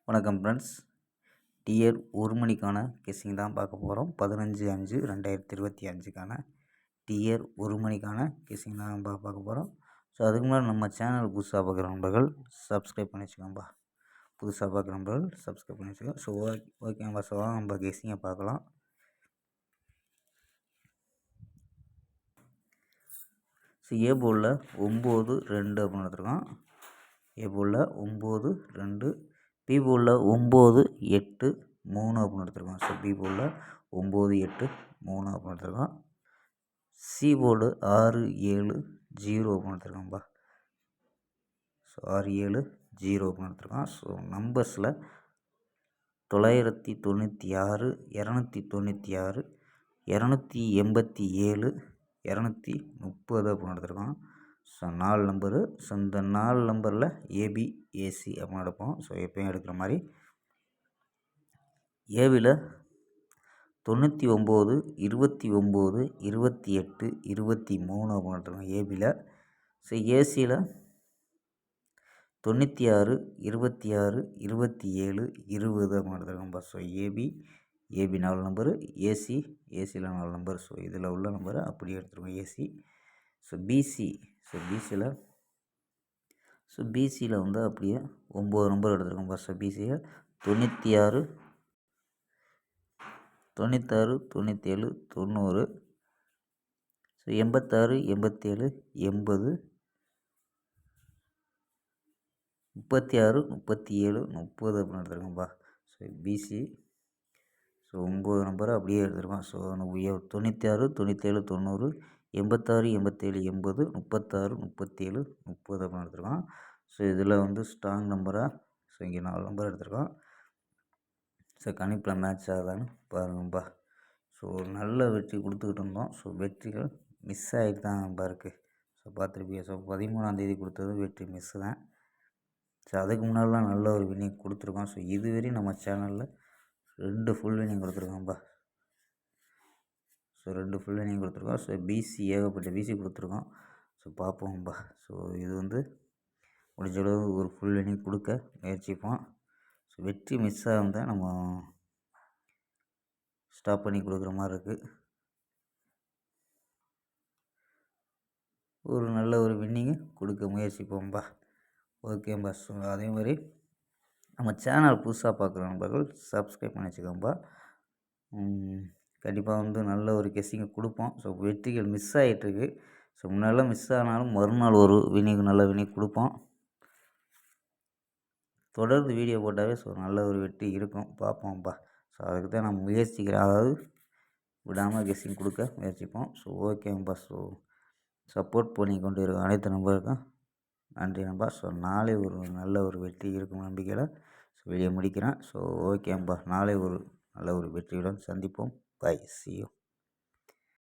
வணக்கம் friends. Dear ஒரு மணிக்கான கெஸ்ஸிங் தான் பார்க்க போகிறோம். 15/5/2025க்கான டியர் ஒரு மணிக்கான கெஸ்ஸிங் தான் பார்க்க போகிறோம். ஸோ அதுக்கு முன்னாடி நம்ம சேனல் புதுசாக பார்க்குற நண்பர்கள் சப்ஸ்கிரைப் பண்ணி வச்சுக்கோம்பா. புதுசாக பார்க்குற நண்பர்கள் சப்ஸ்கிரைப் பண்ணி வச்சுக்கோங்க. ஸோ ஓகேம்பா. ஸோ நம்ம கெஸ்ஸிங்கை பார்க்கலாம். ஸோ ஏ போர்டில் 9-2 அப்படின்னு எடுத்துருக்கோம். ஏ போர்டில் 9-2. பி போர்டில் 9-8-3 அப்படின்னு எடுத்துருக்கோம். ஸோ பி போர்டில் 9-8-3 அப்படின்னு எடுத்துருக்கோம். சி போர்டு 6-7-0 அப்படின்னு எடுத்துருக்கோம்ப்பா. ஸோ 6-7-0 அப்படின்னு எடுத்துருக்கோம். ஸோ நம்பர்ஸில் 996, 296, 287, 230 அப்படின்னு எடுத்துருக்கோம். So 4 number. ஸோ இந்த 4 நம்பரில் ஏபி ஏசி அப்படின்னு எடுப்போம். ஸோ எப்பயும் எடுக்கிற மாதிரி ஏபியில் 99, 29, 28, 23 அப்படின்னு எடுத்துருக்கோம் ஏபியில். ஸோ ஏசியில் 96, 26, 27, 20 அப்படின்னு எடுத்துருக்கோம்ப்பா. ஸோ ஏபி 4 நம்பரு, ஏசியில் 4 நம்பர். ஸோ இதில் உள்ள நம்பரை அப்படியே எடுத்துருக்கோம் ஏசி. ஸோ பிசியில் வந்து அப்படியே 9 நம்பர் எடுத்துருக்கோம்ப்பா. ஸோ பிசியில் 96, 97, 90, ஸோ 86, 87, 80, 36, 37, 30 அப்படின்னு எடுத்துருக்கோம்ப்பா. So PC. ஸோ 9 நம்பரை அப்படியே எடுத்துருக்கோம். ஸோ 96, 97, 90, 86, 87, 80, 36, 37, 30 அப்படின்னு எடுத்துருக்கோம். ஸோ இதில் வந்து ஸ்ட்ராங் நம்பராக ஸோ இங்கே 4 நம்பர் எடுத்துருக்கோம். ஸோ கணிப்பில் மேட்ச் ஆகுதான்னு பாருங்கப்பா. ஸோ நல்ல வெற்றி கொடுத்துக்கிட்டு இருந்தோம். ஸோ வெற்றிகள் மிஸ் ஆகிட்டு தான் இருக்குது. ஸோ பார்த்துருப்பீங்க. ஸோ 13ஆந்தேதி கொடுத்தது வெற்றி மிஸ்ஸு தான். ஸோ அதுக்கு முன்னாடிலாம் நல்ல ஒரு வின்னிங் கொடுத்துருக்கோம். ஸோ இதுவரையும் நம்ம சேனலில் 2 ஃபுல் வின்னிங் கொடுத்துருக்கோம்ப்பா. ஸோ 2 ஃபுல் வின்னிங் கொடுத்துருக்கோம். ஸோ பிசி ஏகப்பட்ட பிசி கொடுத்துருக்கோம். ஸோ பார்ப்போம்ப்பா. ஸோ இது வந்து முடிஞ்ச அளவு ஒரு ஃபுல் வின்னிங் கொடுக்க முயற்சிப்போம். ஸோ வெற்றி மிஸ் ஆகுதான் நம்ம ஸ்டாப் பண்ணி கொடுக்குற மாதிரி இருக்குது. ஒரு நல்ல ஒரு வின்னிங்கு கொடுக்க முயற்சிப்போம்ப்பா. ஓகேம்பா. ஸோ அதே மாதிரி நம்ம சேனல் புதுசாக பார்க்குற நண்பர்கள் சப்ஸ்கிரைப் பண்ணி வச்சுக்கோங்கப்பா. கண்டிப்பாக வந்து நல்ல ஒரு கெஸ்ஸிங்கை கொடுப்போம். ஸோ வெற்றிகள் மிஸ் ஆகிட்டுருக்கு. ஸோ முன்னாடிலாம் மிஸ் ஆனாலும் மறுநாள் ஒரு நல்ல வின்னிங் கொடுப்போம். தொடர்ந்து வீடியோ போட்டாவே ஸோ நல்ல ஒரு வெற்றி இருக்கும். பார்ப்போம்ப்பா. ஸோ அதுக்கு தான் நான் முயற்சிக்கிறேன். அதாவது விடாமல் கெஸ்ஸிங் கொடுக்க முயற்சிப்போம். ஸோ ஓகேம்பா. ஸோ சப்போர்ட் பண்ணி கொண்டு இருக்க அனைத்து நண்பருக்கும் நன்றி நண்பா. ஸோ நாளை ஒரு நல்ல ஒரு வெற்றி இருக்கும் நம்பிக்கையில் ஸோ வீடியோ முடிக்கிறேன். ஸோ ஓகேம்பா. நாளை ஒரு நல்ல ஒரு வெற்றியுடன் சந்திப்போம். பை. See you.